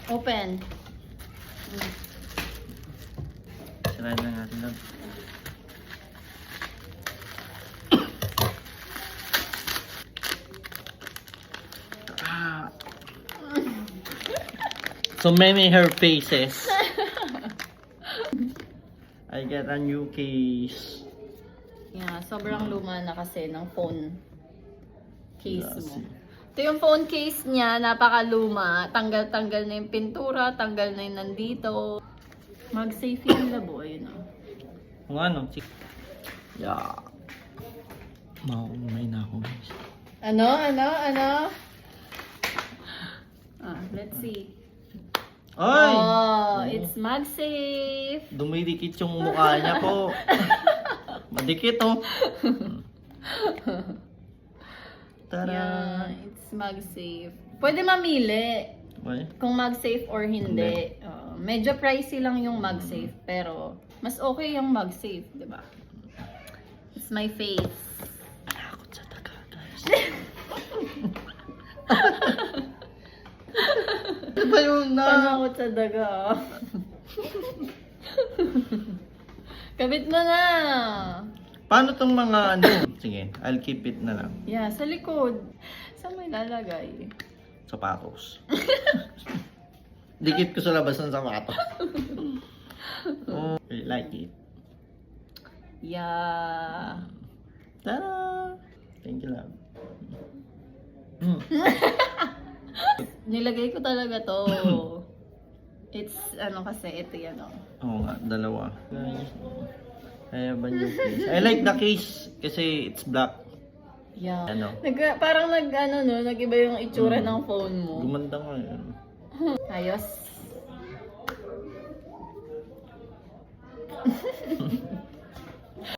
Open. Sirain na natin lang. So many her faces. I get a new case. Yeah, sobrang luma na kasi ng phone case mo. Grabe. Ito yung phone case niya, napakaluma. Tanggal-tanggal na yung pintura, tanggal na yung nandito. Mag-safe yung labo, ayun o. Kung ano, yeah. Maumay na ako guys. Ano? Let's see. Ay! Oh, it's MagSafe. Dumidikit yung mukha niya po. Madikit oh. Tara! Yeah, it's MagSafe. Pwede mamili Okay. kung MagSafe or hindi. Medyo pricey lang yung MagSafe, pero mas okay yung MagSafe, di ba? It's my face. Takot sa taga guys. Ano ba yun na? Panakot sa daga. Kabit mo na. Paano tong mga ano? Sige, I'll keep it na lang. Yeah, sa likod. Saan mo ilalagay? Sapatos. Dikit ko sa labas ng sapatos. Oh, I like it. Yeah. Tara! Thank you, love. Nilagay ko talaga to. It's, ano kasi, ito yan o. Oo nga, dalawa. Guys, I have a new case. I like the case kasi it's black. Yeah. Ano? Parang nag-iba yung itsura ng phone mo. Gumanda nga yun. Ayos.